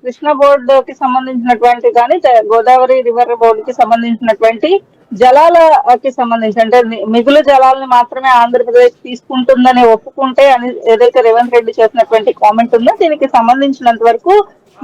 కృష్ణా బోర్డు కి సంబంధించినటువంటి కానీ గోదావరి రివర్ బోర్డు కి సంబంధించినటువంటి జలాలకి సంబంధించి, అంటే మిగులు జలాలను మాత్రమే ఆంధ్రప్రదేశ్ తీసుకుంటుందని ఒప్పుకుంటే అని ఏదైతే రేవంత్ రెడ్డి చేసినటువంటి కామెంట్ ఉందో, దీనికి సంబంధించినంత వరకు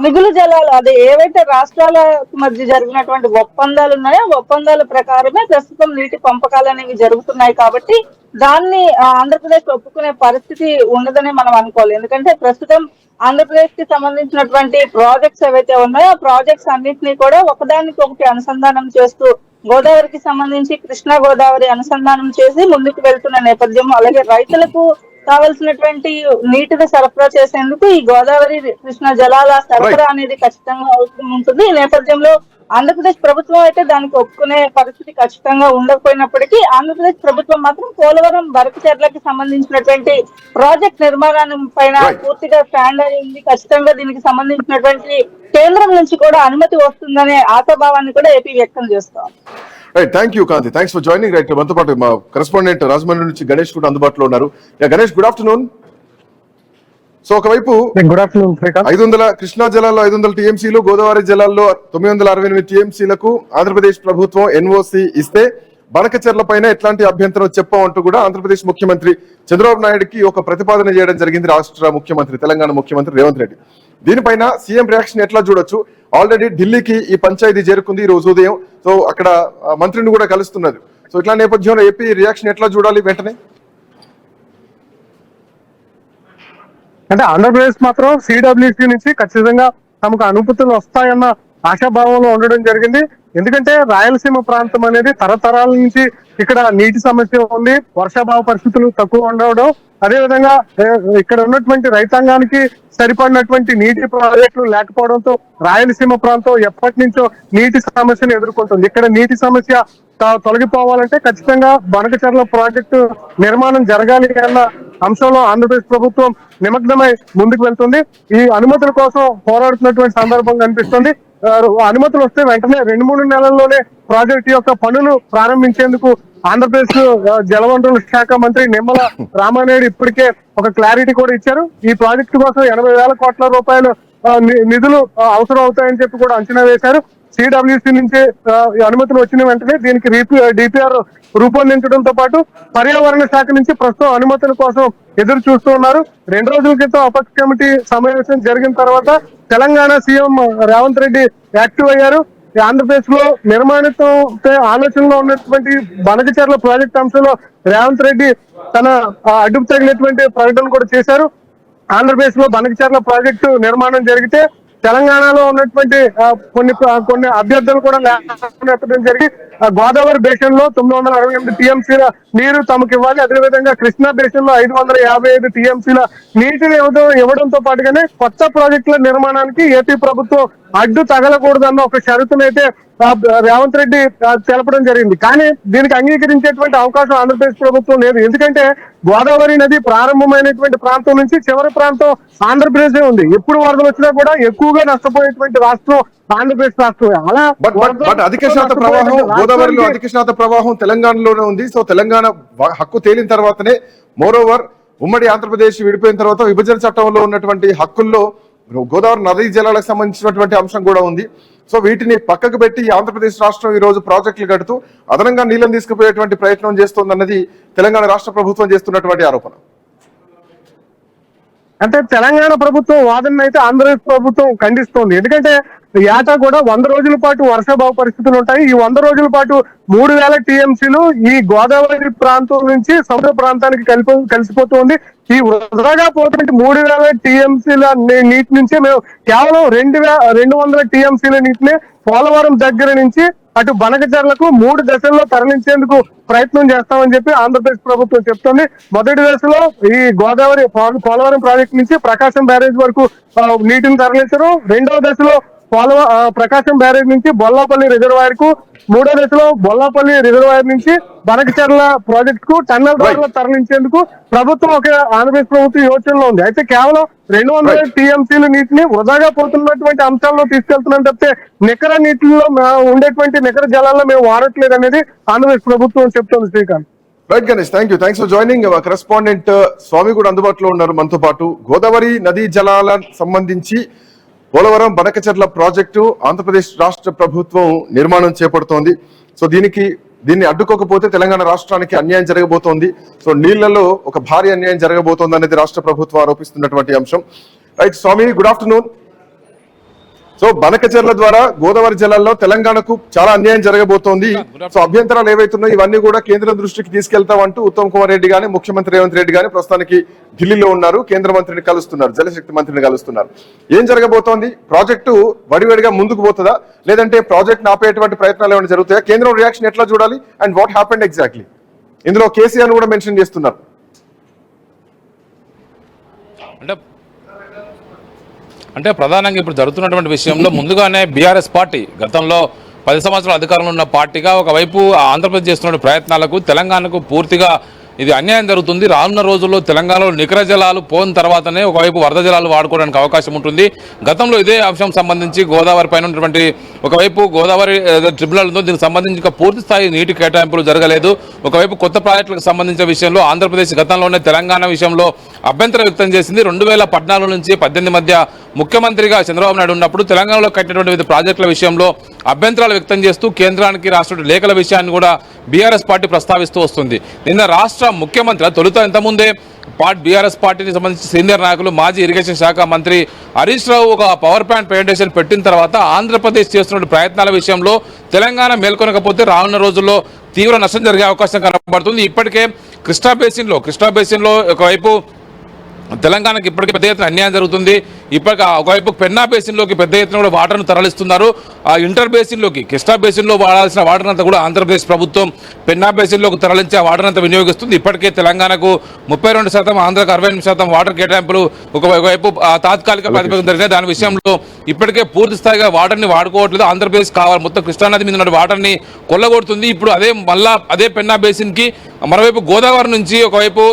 మిగులు జలాలు అదే ఏవైతే రాష్ట్రాల మధ్య జరిగినటువంటి ఒప్పందాలు ఉన్నాయో ఒప్పందాల ప్రకారమే ప్రస్తుతం నీటి పంపకాలు అనేవి జరుగుతున్నాయి. కాబట్టి దాన్ని ఆంధ్రప్రదేశ్ ఒప్పుకునే పరిస్థితి ఉండదని మనం అనుకోవాలి. ఎందుకంటే ప్రస్తుతం ఆంధ్రప్రదేశ్ కి సంబంధించినటువంటి ప్రాజెక్ట్స్ ఏవైతే ఉన్నాయో ఆ ప్రాజెక్ట్స్ అన్నింటినీ కూడా ఒకదానికి ఒకటి అనుసంధానం చేస్తూ గోదావరికి సంబంధించి కృష్ణా గోదావరి అనుసంధానం చేసి ముందుకు వెళ్తున్న నేపథ్యం, అలాగే రైతులకు కావలసినటువంటి నీటిని సరఫరా చేసేందుకు ఈ గోదావరి కృష్ణా జలాల సరఫరా అనేది ఖచ్చితంగా అవసరం ఉంటుంది. ఈ నేపథ్యంలో ఆంధ్రప్రదేశ్ ప్రభుత్వం అయితే దానికి ఒప్పుకునే పరిస్థితి ఖచ్చితంగా ఉండకపోయినప్పటికీ ఆంధ్రప్రదేశ్ ప్రభుత్వం మాత్రం పోలవరం బనకచెర్లకి సంబంధించినటువంటి ప్రాజెక్ట్ నిర్మాణం పైన పూర్తిగా స్టాండ్ అయింది. ఖచ్చితంగా దీనికి సంబంధించినటువంటి కేంద్రం నుంచి కూడా అనుమతి వస్తుందనే ఆశాభావాన్ని కూడా ఏపీ వ్యక్తం చేస్తాం. Right, thank you Kanti, thanks for joining. Right, మనతో పాటు మా కరెస్పాండెంట్ రాజమండ్రి నుంచి గణేష్ కూడా అందుబాటులో ఉన్నారు. Ganesh, good afternoon. సో ఒకవైపు గుడ్ ఆఫ్టర్నూన్ 500 కృష్ణా జలాల్లో 500 టీఎంసీలు, గోదావరి జలాల్లో 968 టీఎంసీలకు ఆంధ్రప్రదేశ్ ప్రభుత్వం ఎన్ఓసి ఇస్తే బనకచెర్ల పైన ఎట్లాంటి అభ్యంతరం చెప్పమంటూ కూడా ఆంధ్రప్రదేశ్ ముఖ్యమంత్రి చంద్రబాబు నాయుడుకి ఒక ప్రతిపాదన చేయడం జరిగింది రాష్ట్ర ముఖ్యమంత్రి, తెలంగాణ ముఖ్యమంత్రి రేవంత్ రెడ్డి. దీనిపైన సీఎం రియాక్షన్ ఎట్లా చూడొచ్చు? ఆల్రెడీ ఢిల్లీకి ఈ పంచాయతీ చేరుకుంది ఈ రోజు ఉదయం. సో అక్కడ మంత్రిని కూడా కలుస్తున్నది. సో ఇట్లా నేపథ్యంలో ఏపీ రియాక్షన్ ఎట్లా చూడాలి వెంటనే? అంటే ఆంధ్రప్రదేశ్ మాత్రం సిడబ్ల్యూసీ నుంచి ఖచ్చితంగా తమకు అనుమతులు వస్తాయన్న ఆశాభావంలో ఉండడం జరిగింది. ఎందుకంటే రాయలసీమ ప్రాంతం అనేది తరతరాల నుంచి ఇక్కడ నీటి సమస్య ఉంది, వర్షాభావ పరిస్థితులు తక్కువ ఉండడం, అదేవిధంగా ఇక్కడ ఉన్నటువంటి రైతాంగానికి సరిపడినటువంటి నీటి ప్రాజెక్టులు లేకపోవడంతో రాయలసీమ ప్రాంతం ఎప్పటి నుంచో నీటి సమస్యను ఎదుర్కొంటుంది. ఇక్కడ నీటి సమస్య తొలగిపోవాలంటే ఖచ్చితంగా బనకచెర్ల ప్రాజెక్టు నిర్మాణం జరగాలి అన్న అంశంలో ఆంధ్రప్రదేశ్ ప్రభుత్వం నిమగ్నమై ముందుకు వెళ్తుంది. ఈ అనుమతుల కోసం పోరాడుతున్నటువంటి సందర్భం కనిపిస్తుంది. అనుమతులు వస్తే వెంటనే 2-3 నెలల్లోనే ప్రాజెక్టు యొక్క పనులు ప్రారంభించేందుకు ఆంధ్రప్రదేశ్ జలవనరుల శాఖ మంత్రి నిమ్మల రామానాయుడు ఇప్పటికే ఒక క్లారిటీ కూడా ఇచ్చారు. ఈ ప్రాజెక్టు కోసం 80,000 కోట్ల రూపాయలు నిధులు అవసరం అవుతాయని చెప్పి కూడా అంచనా వేశారు. సిడబ్ల్యూసీ నుంచి అనుమతులు వచ్చిన వెంటనే దీనికి డిపిఆర్ రూపొందించడంతో పాటు పర్యావరణ శాఖ నుంచి ప్రస్తుతం అనుమతుల కోసం ఎదురు చూస్తూ ఉన్నారు. 2 రోజుల క్రితం అపెక్స్ కమిటీ సమావేశం జరిగిన తర్వాత తెలంగాణ సీఎం రేవంత్ రెడ్డి యాక్టివ్ అయ్యారు. ఆంధ్రప్రదేశ్ లో నిర్మాణితో ఆలోచనలో ఉన్నటువంటి బనకచెర్ల ప్రాజెక్ట్ అంశంలో రేవంత్ రెడ్డి తన అడ్డుకు తగినటువంటి ప్రకటన కూడా చేశారు. ఆంధ్రప్రదేశ్ లో బనకచెర్ల ప్రాజెక్టు నిర్మాణం జరిగితే తెలంగాణలో ఉన్నటువంటి కొన్ని అభ్యర్థులు కూడా ఎత్తడం జరిగి గోదావరి బేసిన్ లో 968 టీఎంసీల నీరు తమకు ఇవ్వాలి, అదేవిధంగా కృష్ణా బేసిన్ లో 555 టీఎంసీల నీటిని ఇవ్వడంతో పాటుగానే కొత్త ప్రాజెక్టుల నిర్మాణానికి ఏపీ ప్రభుత్వం అడ్డు తగలకూడదన్న ఒక షరతునైతే రేవంత్ రెడ్డి తెలపడం జరిగింది. కానీ దీనికి అంగీకరించేటువంటి అవకాశం ఆంధ్రప్రదేశ్ ప్రభుత్వం లేదు. ఎందుకంటే గోదావరి నది ప్రారంభమైనటువంటి ప్రాంతం నుంచి చివరి ప్రాంతం ఆంధ్రప్రదేశ్ ఉంది. ఎప్పుడు వరదలు వచ్చినా కూడా ఎక్కువగా నష్టపోయేటువంటి రాష్ట్రం ఆంధ్రప్రదేశ్ రాష్ట్రం. అలా బట్ అధిక శాత ప్రవాహం గోదావరిలో అధిక శాత ప్రవాహం తెలంగాణలోనే ఉంది. సో తెలంగాణ హక్కు తేలిన తర్వాతనే, మోర్ ఓవర్ ఉమ్మడి ఆంధ్రప్రదేశ్ విడిపోయిన తర్వాత విభజన చట్టంలో ఉన్నటువంటి హక్కుల్లో గోదావరి నదీ జలాలకు సంబంధించినటువంటి అంశం కూడా ఉంది. సో వీటిని పక్కకు పెట్టి ఆంధ్రప్రదేశ్ రాష్ట్రం ఈ రోజు ప్రాజెక్టులు కడుతూ అదనంగా నీళ్ళని తీసుకుపోయేటువంటి ప్రయత్నం చేస్తోందన్నది తెలంగాణ రాష్ట్ర ప్రభుత్వం చేస్తున్నటువంటి ఆరోపణ. అంటే తెలంగాణ ప్రభుత్వం వాదన అయితే ఆంధ్రప్రదేశ్ ప్రభుత్వం ఖండిస్తోంది. ఎందుకంటే ఏటా కూడా 100 రోజుల పాటు వర్షాభావ పరిస్థితులు ఉంటాయి. ఈ 100 రోజుల పాటు 3000 టీఎంసీలు ఈ గోదావరి ప్రాంతం నుంచి సముద్ర ప్రాంతానికి కలిసిపోతుంది. ఈ వృధాగా పోతున్న 3000 టీఎంసీల నీటి నుంచి మేము కేవలం 200 టీఎంసీల నీటిని పోలవరం దగ్గర నుంచి అటు బనకచెర్లకు 3 దశల్లో తరలించేందుకు ప్రయత్నం చేస్తామని చెప్పి ఆంధ్రప్రదేశ్ ప్రభుత్వం చెప్తోంది. మొదటి దశలో ఈ గోదావరి పోలవరం ప్రాజెక్టు నుంచి ప్రకాశం బ్యారేజ్ వరకు నీటిని తరలించడం, 2వ దశలో ప్రకాశం బ్యారేజ్ నుంచి బొల్లాపల్లి రిజర్వాయర్ కు, 3వ దశలో బొల్లాపల్లి రిజర్వాయర్ నుంచి బనకచెర్ల ప్రాజెక్ట్ కు టన్నల్ ద్వారా తరలించేందుకు ప్రభుత్వం ఒక ఆంధ్రప్రదేశ్ ప్రభుత్వం యోచనలో ఉంది. అయితే కేవలం 200 టీఎంసీల నీటిని వృధాగా పోతున్నటువంటి అంశాల్లో తీసుకెళ్తున్నాం తప్పితే నికర నీటిలో ఉండేటువంటి నికర జలాల్లో మేము వాడట్లేదు అనేది ఆంధ్రప్రదేశ్ ప్రభుత్వం చెప్తోంది. Srikanth, right Ganesh, thanks for joining. మా కరెస్పాండెంట్ స్వామి కూడా అందుబాటులో ఉన్నారు మనతో పాటు. గోదావరి నదీ జలాల సంబంధించి పోలవరం బనకచెర్ల ప్రాజెక్టు ఆంధ్రప్రదేశ్ రాష్ట్ర ప్రభుత్వం నిర్మాణం చేపడుతోంది. సో దీన్ని అడ్డుకోకపోతే తెలంగాణ రాష్ట్రానికి అన్యాయం జరగబోతోంది. సో నీళ్లలో ఒక భారీ అన్యాయం జరగబోతోంది అనేది రాష్ట్ర ప్రభుత్వం ఆరోపిస్తున్నటువంటి అంశం. రైట్ స్వామి, గుడ్ ఆఫ్టర్నూన్. సో బనకచెర్ల ద్వారా గోదావరి జలాల్లో తెలంగాణకు చాలా అన్యాయం జరగబోతోంది. సో అభ్యంతరాలు ఏవైతున్నాయో ఇవన్నీ కూడా కేంద్రం దృష్టికి తీసుకెళ్తామంటూ ఉత్తమ్ కుమార్ రెడ్డి గాని ముఖ్యమంత్రి రేవంత్ రెడ్డి గాని ప్రస్తుతానికి ఢిల్లీలో ఉన్నారు. కేంద్ర మంత్రిని కలుస్తున్నారు, జలశక్తి మంత్రిని కలుస్తున్నారు. ఏం జరగబోతోంది? ప్రాజెక్టు వడివడిగా ముందుకు పోతుందా, లేదంటే ప్రాజెక్ట్ ఆపేటువంటి ప్రయత్నాలు ఏమైనా జరుగుతాయా? కేంద్రం రియాక్షన్ ఎట్లా చూడాలి అండ్ వాట్ హ్యాపెండ్ ఎగ్జాక్ట్లీ? ఇందులో కేసీఆర్ కూడా మెన్షన్ చేస్తున్నారు. అంటే ప్రధానంగా ఇప్పుడు జరుగుతున్నటువంటి విషయంలో ముందుగానే బీఆర్ఎస్ పార్టీ గతంలో 10 సంవత్సరాల అధికారంలో ఉన్న పార్టీగా ఒకవైపు ఆంధ్రప్రదేశ్ చేస్తున్న ప్రయత్నాలకు తెలంగాణకు పూర్తిగా ఇది అన్యాయం జరుగుతుంది. రానున్న రోజుల్లో తెలంగాణలో నికర జలాలు పోయిన తర్వాతనే ఒకవైపు వరద జలాలు వాడుకోవడానికి అవకాశం ఉంటుంది. గతంలో ఇదే అంశం సంబంధించి గోదావరి పైన ఉన్నటువంటి ఒకవైపు గోదావరి ట్రిబ్యునల్ ఉందో దీనికి సంబంధించి పూర్తి స్థాయి నీటి కేటాయింపులు జరగలేదు. ఒకవైపు కొత్త ప్రాజెక్టులకు సంబంధించిన విషయంలో ఆంధ్రప్రదేశ్ గతంలోనే తెలంగాణ విషయంలో అభ్యంతరం వ్యక్తం చేసింది. 2014 నుంచి 18 మధ్య ముఖ్యమంత్రిగా చంద్రబాబు నాయుడు ఉన్నప్పుడు తెలంగాణలో కట్టినటువంటి వివిధ ప్రాజెక్టుల విషయంలో అభ్యంతరాలు వ్యక్తం చేస్తూ కేంద్రానికి రాష్ట్ర లేఖల విషయాన్ని కూడా బీఆర్ఎస్ పార్టీ ప్రస్తావిస్తూ వస్తుంది. నిన్న రాష్ట్ర ముఖ్యమంత్రి తొలుత ఇంతకుముందే బీఆర్ఎస్ పార్టీకి సంబంధించి సీనియర్ నాయకులు మాజీ ఇరిగేషన్ శాఖ మంత్రి హరీష్ రావు ఒక పవర్ ప్లాంట్ ప్రెజెంటేషన్ పెట్టిన తర్వాత ఆంధ్రప్రదేశ్ చేస్తున్న ప్రయత్నాల విషయంలో తెలంగాణ మేల్కొనకపోతే రానున్న రోజుల్లో తీవ్ర నష్టం జరిగే అవకాశం కనబడుతుంది. ఇప్పటికే కృష్ణా బేసిన్లో ఒకవైపు తెలంగాణకి ఇప్పటికే పెద్ద ఎత్తున అన్యాయం జరుగుతుంది. ఇప్పటికి ఒకవైపు పెన్నా బేసిన్లోకి పెద్ద ఎత్తున కూడా వాటర్ను తరలిస్తున్నారు. ఆ ఇంటర్ బేసిన్లోకి కృష్ణా బేసిన్లో వాడాల్సిన వాటర్ అంతా కూడా ఆంధ్రప్రదేశ్ ప్రభుత్వం పెన్నా బేసిన్లోకి తరలించి ఆ వాటర్ అంతా వినియోగిస్తుంది. ఇప్పటికే తెలంగాణకు 32%, ఆంధ్రకు 68% వాటర్ కేటాయింపులు ఒకవైపు తాత్కాలిక ప్రాతిపదికన జరిగినాయి. దాని విషయంలో ఇప్పటికే పూర్తి స్థాయిగా వాటర్ని వాడుకోవట్లేదు. ఆంధ్రప్రదేశ్ కావాలి మొత్తం కృష్ణానది మీద ఉన్న వాటర్ని కొల్లగొడుతుంది. ఇప్పుడు అదే పెన్నా బేసిన్కి మరోవైపు గోదావరి నుంచి ఒకవైపు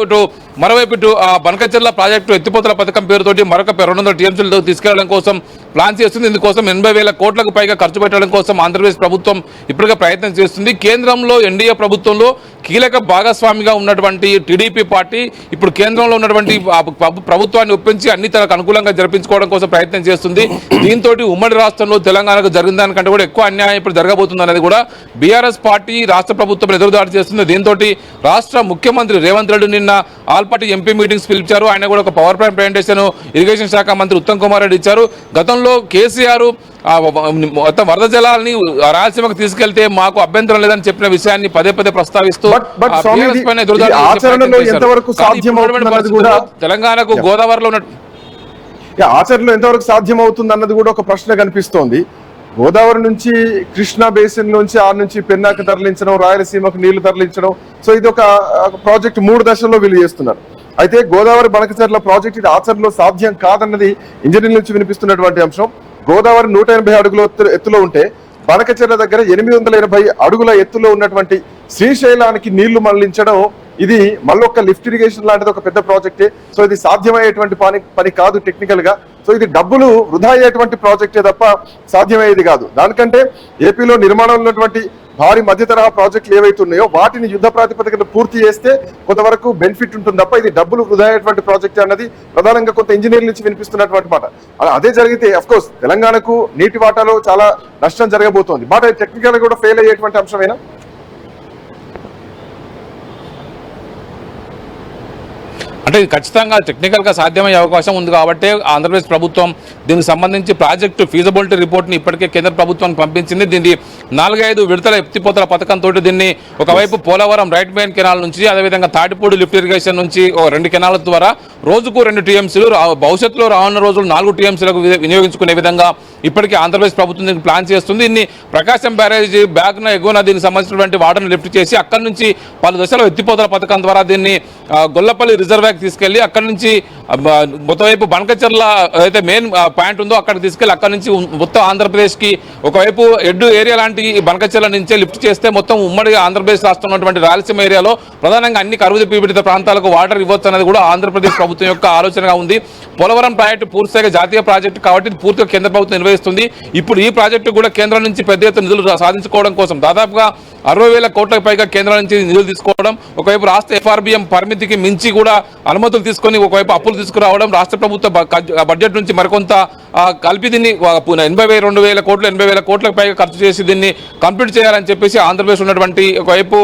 మరోవైపు బనకచెర్ల ప్రాజెక్టు ఎత్తిపోతల పథకం పేరుతోటి మరొక 200 టీఎంసీలతో తీసుకెళ్లడం కోసం ప్లాన్ చేస్తుంది. ఇందుకోసం 80,000 కోట్లకు పైగా ఖర్చు పెట్టడం కోసం ఆంధ్రప్రదేశ్ ప్రభుత్వం ఇప్పటికే ప్రయత్నం చేస్తుంది. కేంద్రంలో ఎన్డీఏ ప్రభుత్వంలో కీలక భాగస్వామిగా ఉన్నటువంటి టీడీపీ పార్టీ ఇప్పుడు కేంద్రంలో ఉన్నటువంటి ప్రభుత్వాన్ని ఒప్పించి అన్ని తనకు అనుకూలంగా జరిపించుకోవడం కోసం ప్రయత్నం చేస్తుంది. దీంతో ఉమ్మడి రాష్ట్రంలో తెలంగాణకు జరిగిన దానికంటే కూడా ఎక్కువ అన్యాయం ఇప్పుడు జరగబోతుంది అనేది కూడా బీఆర్ఎస్ పార్టీ రాష్ట్ర ప్రభుత్వం ఎదురుదాడి చేస్తుంది. దీంతో రాష్ట్ర ముఖ్యమంత్రి రేవంత్ రెడ్డి నిన్న ఆల్ పార్టీ ఎంపీ మీటింగ్స్ పిలిచారు. ఆయన కూడా ఒక పవర్ ప్లాంట్ ప్రెజెంటేషన్ ఇరిగేషన్ శాఖ మంత్రి ఉత్తమ్ కుమార్ రెడ్డి ఇచ్చారు. గతంలో కేసీఆర్ మొత్తం వరద జలాలని రాయలసీమకు తీసుకెళ్తే మాకు అభ్యంతరం లేదని చెప్పిన విషయాన్ని పదే ప్రస్తావిస్తూ తెలంగాణకు గోదావరిలో ఆచరణలో ఎంతవరకు సాధ్యం అవుతుంది అన్నది కూడా ఒక ప్రశ్న కనిపిస్తోంది. గోదావరి నుంచి కృష్ణా బేసిన్ నుంచి ఆ నుంచి పెన్నాకు తరలించడం, రాయలసీమకు నీళ్లు తరలించడం. సో ఇది ఒక ప్రాజెక్ట్ 3 దశల్లో వీళ్ళు చేస్తున్నారు. అయితే గోదావరి బనకచెర్ల ప్రాజెక్ట్ ఇది ఆచరణలో సాధ్యం కాదన్నది ఇంజనీర్ల నుంచి వినిపిస్తున్నటువంటి అంశం. గోదావరి 180 అడుగుల ఎత్తులో ఉంటే బనకచెర్ల దగ్గర 880 అడుగుల ఎత్తులో ఉన్నటువంటి శ్రీశైలానికి నీళ్లు మళ్లించడం ఇది మళ్ళొక్క లిఫ్ట్ ఇరిగేషన్ లాంటిది ఒక పెద్ద ప్రాజెక్టే. సో ఇది సాధ్యమయ్యేటువంటి పని కాదు టెక్నికల్ గా. సో ఇది డబ్బులు వృధా అయ్యేటువంటి ప్రాజెక్టే తప్ప సాధ్యమయ్యేది కాదు. దానికంటే ఏపీలో నిర్మాణంలో ఉన్నటువంటి భారీ మధ్య తరహా ప్రాజెక్టులు ఏవైతే ఉన్నాయో వాటిని యుద్ధ ప్రాతిపదికన పూర్తి చేస్తే కొంతవరకు బెనిఫిట్ ఉంటుంది తప్ప ఇది డబ్బులు వృధా అయ్యేటువంటి ప్రాజెక్ట్ అన్నది ప్రధానంగా కొంత ఇంజనీర్ల నుంచి వినిపిస్తున్నటువంటి మాట. అదే జరిగితే అఫ్ కోర్స్ తెలంగాణకు నీటి వాటాలో చాలా నష్టం జరగబోతోంది. బట్ అది టెక్నికల్ గా కూడా ఫెయిల్ అయ్యేటువంటి అంశమేనా? అంటే ఇది ఖచ్చితంగా టెక్నికల్గా సాధ్యమయ్యే అవకాశం ఉంది కాబట్టి ఆంధ్రప్రదేశ్ ప్రభుత్వం దీనికి సంబంధించి ప్రాజెక్టు ఫీజబిలిటీ రిపోర్ట్ని ఇప్పటికే కేంద్ర ప్రభుత్వానికి పంపించింది. దీన్ని 4-5 విడతల ఎత్తిపోతల పథకంతో దీన్ని ఒకవైపు పోలవరం రైట్ మెయిన్ కెనాల్ నుంచి అదేవిధంగా తాటిపూడి లిఫ్ట్ ఇరిగేషన్ నుంచి 2 కెనాల ద్వారా రోజుకు 2 టీఎంసీలు భవిష్యత్తులో రానున్న రోజులు 4 టీఎంసీలకు వినియోగించుకునే విధంగా ఇప్పటికే ఆంధ్రప్రదేశ్ ప్రభుత్వం దీనికి ప్లాన్ చేస్తుంది. దీన్ని ప్రకాశం బ్యారేజ్ బ్యాక్న ఎగువన దీనికి సంబంధించినటువంటి వాటర్ని లిఫ్ట్ చేసి అక్కడి నుంచి పలు దశలో ఎత్తిపోతల పథకం ద్వారా దీన్ని గొల్లపల్లి రిజర్వాయర్కి తీసుకెళ్లి అక్కడి నుంచి మొత్తం వైపు బనకచెర్ల అయితే మెయిన్ పాయింట్ ఉందో అక్కడికి తీసుకెళ్లి అక్కడ నుంచి మొత్తం ఆంధ్రప్రదేశ్కి ఒకవైపు ఎడ్డు ఏరియా లాంటి బనకచెర్ల నుంచే లిఫ్ట్ చేస్తే మొత్తం ఉమ్మడి ఆంధ్రప్రదేశ్ రాష్ట్రంలో ఉన్నటువంటి రాయలసీమ ఏరియాలో ప్రధానంగా అన్ని కరువు పీడిత ప్రాంతాలకు వాటర్ ఇవ్వచ్చు అనేది కూడా ఆంధ్రప్రదేశ్ ప్రభుత్వం యొక్క ఆలోచనగా ఉంది. పోలవరం ప్రాజెక్టు పూర్తిగా జాతీయ ప్రాజెక్టు కాబట్టి ఇది పూర్తిగా కేంద్ర ప్రభుత్వం నిర్వహిస్తుంది. ఇప్పుడు ఈ ప్రాజెక్టు కూడా కేంద్రం నుంచి పెద్ద ఎత్తున నిధులు సాధించుకోవడం కోసం దాదాపుగా 60,000 కోట్లకు పైగా కేంద్రం నుంచి నిధులు తీసుకోవడం, ఒకవైపు రాష్ట్ర FRBM పరిమితికి మించి కూడా అనుమతులు తీసుకొని ఒకవైపు అప్పులు తీసుకురావడం, రాష్ట్ర ప్రభుత్వ బడ్జెట్ నుంచి మరికొంత కలిపి దీన్ని 82,000 కోట్లు 80,000 కోట్లకు పైగా ఖర్చు చేసి దీన్ని కంప్లీట్ చేయాలని చెప్పేసి ఆంధ్రప్రదేశ్ ఉన్నటువంటి ఒకవైపు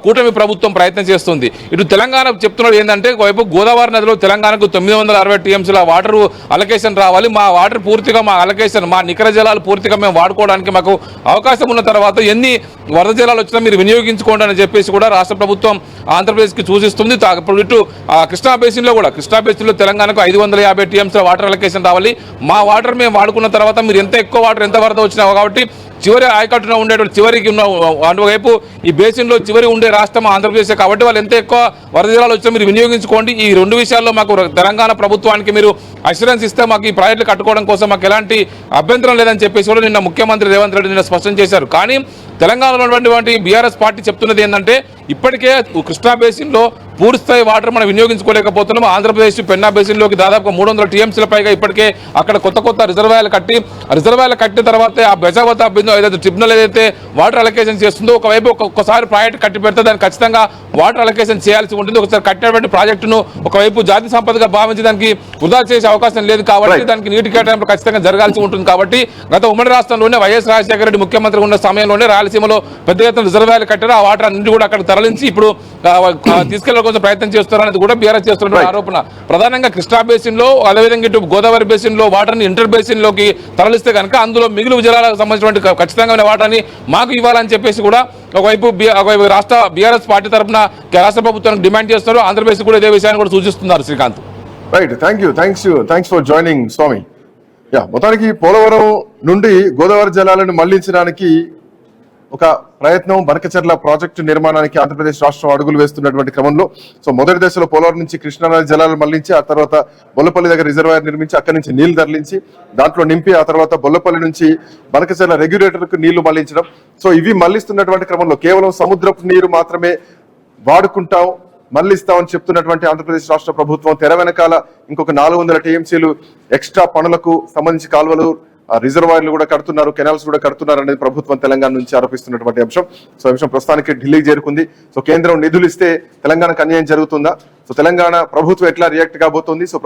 కూటమి ప్రభుత్వం ప్రయత్నం చేస్తుంది. ఇటు తెలంగాణ చెప్తున్నది ఏంటంటే ఒకవైపు గోదావరి నదిలో తెలంగాణకు 960 TMCల వాటర్ అలొకేషన్ రావాలి. మా వాటర్ పూర్తిగా మా అలొకేషన్ మా నికర జలాలు పూర్తిగా మేము వాడుకోవడానికి మాకు అవకాశం ఉన్న తర్వాత ఎన్ని వరద జలాలు వచ్చినా మీరు వినియోగించుకోండి అని చెప్పేసి కూడా రాష్ట్ర ప్రభుత్వం ఆంధ్రప్రదేశ్కి సూచిస్తుంది. ఇప్పుడు ఇటు కృష్ణా బేసిన్లో తెలంగాణకు 550 TMCల వాటర్ అలొకేషన్ రావాలి. మా వాటర్ మేము వాడుకున్న తర్వాత మీరు ఎంత ఎక్కువ వాటర్ ఎంత వరద వచ్చినా కాబట్టి చివరి ఆయకట్టున ఉండేటువంటి చివరికి ఉన్న అటువైపు ఈ బేసిన్లో చివరి ఉండే రాష్ట్రం ఆంధ్రప్రదేశ్ కాబట్టి వాళ్ళు ఎంత ఎక్కువ వరద జలాలు వచ్చినా మీరు వినియోగించుకోండి. ఈ రెండు విషయాల్లో మాకు తెలంగాణ ప్రభుత్వానికి మీరు అష్యూరెన్స్ ఇస్తే మాకు ఈ ప్రాజెక్టులు కట్టుకోవడం కోసం మాకు ఎలాంటి అభ్యంతరం లేదని చెప్పేసి కూడా నిన్న ముఖ్యమంత్రి రేవంత్ రెడ్డి నిన్న స్పష్టం చేశారు. కానీ తెలంగాణలో ఉన్నటువంటి బీఆర్ఎస్ పార్టీ చెప్తున్నది ఏంటంటే ఇప్పటికే కృష్ణా బేసిన్లో పూర్తి స్థాయి వాటర్ మనం వినియోగించుకోలేకపోతున్నాం. ఆంధ్రప్రదేశ్ పెన్నా బేసిన్లోకి దాదాపు 300 TMCల పైగా ఇప్పటికే అక్కడ కొత్త రిజర్వాయర్లు కట్టిన తర్వాత ఆ బెజావత ఏదైతే ట్రిబ్యునల్ ఏదైతే వాటర్ అలొకేషన్ చేస్తుందో ఒకవైపు ఒక్కొక్కసారి ప్రాజెక్ట్ కట్టి పెడితే దాన్ని ఖచ్చితంగా వాటర్ అలొకేషన్ చేయాల్సి ఉంటుంది. ఒకసారి కట్టినటువంటి ప్రాజెక్టును ఒకవైపు జాతి సంపదగా భావించి దానికి వృధా చేసే అవకాశం లేదు కాబట్టి దానికి నీటి కేటాయింపు ఖచ్చితంగా జరగాల్సి ఉంటుంది. కాబట్టి గత ఉమ్మడి రాష్ట్రంలోనే వైఎస్ రాజశేఖర రెడ్డి ముఖ్యమంత్రి ఉన్న సమయంలోనే రాయలసీమలో పెద్ద ఎత్తున రిజర్వాయర్లు కట్టారు. ఆ వాటర్ అన్నింటి కూడా అక్కడ తరలించి ఇప్పుడు తీసుకెళ్లే కోసం ప్రయత్నం చేస్తున్నారనేది కూడా బీఆర్ఎస్ చేస్తున్న ఆరోపణ. ప్రధానంగా కృష్ణా బేసిన్ లో అదేవిధంగా ఇటు గోదావరి బేసిన్ లో వాటర్ ని ఇంటర్ బేసిన్ లోకి తరలిస్తే కనుక అందులో మిగులు జలాలకు సంబంధించిన ఖచ్చితంగా వాటర్ని మాకు ఇవ్వాలని చెప్పేసి కూడా ఒకవైపు రాష్ట్ర బీఆర్ఎస్ పార్టీ తరఫున రాష్ట్ర ప్రభుత్వానికి డిమాండ్ చేస్తున్నారు. ఆంధ్రప్రదేశ్ కూడా ఇదే విషయాన్ని కూడా సూచిస్తున్నారు. Srikanth, right, thanks for joining Swamy. మొత్తానికి పోలవరం నుండి గోదావరి జలాలను మళ్లించడానికి ఒక ప్రయత్నం బనకచెర్ల ప్రాజెక్టు నిర్మాణానికి ఆంధ్రప్రదేశ్ రాష్ట్రం అడుగులు వేస్తున్నటువంటి క్రమంలో మొదటి దశలో పోలవరం నుంచి కృష్ణానది జలాలు మళ్లించి ఆ తర్వాత బొల్లపల్లి దగ్గర రిజర్వాయర్ నిర్మించి అక్కడి నుంచి నీళ్లు తరలించి దాంట్లో నింపి ఆ తర్వాత బొల్లపల్లి నుంచి బనకచెర్ల రెగ్యులేటర్ కు నీళ్లు మళ్లించడం. ఇవి మళ్లిస్తున్నటువంటి క్రమంలో కేవలం సముద్రపు నీరు మాత్రమే వాడుకుంటాం మళ్లిస్తామని చెప్తున్నటువంటి ఆంధ్రప్రదేశ్ రాష్ట్ర ప్రభుత్వం తెర వెనకాల ఇంకొక 400 TMCలు ఎక్స్ట్రా పనులకు సంబంధించి కాలువలు రిజర్వాయర్లు కూడా కడుతున్నారు, కెనాల్స్ కూడా కడుతున్నారు అనేది ప్రభుత్వం తెలంగాణ నుంచి ఆరోపిస్తున్నటువంటి అంశం. అంశం ప్రస్తుతానికి ఢిల్లీకి చేరుకుంది. కేంద్రం నిధులు ఇస్తే తెలంగాణకు అన్యాయం జరుగుతుందా? తెలంగాణ ప్రభుత్వం ఎట్లా రియాక్ట్ కాబోతోంది?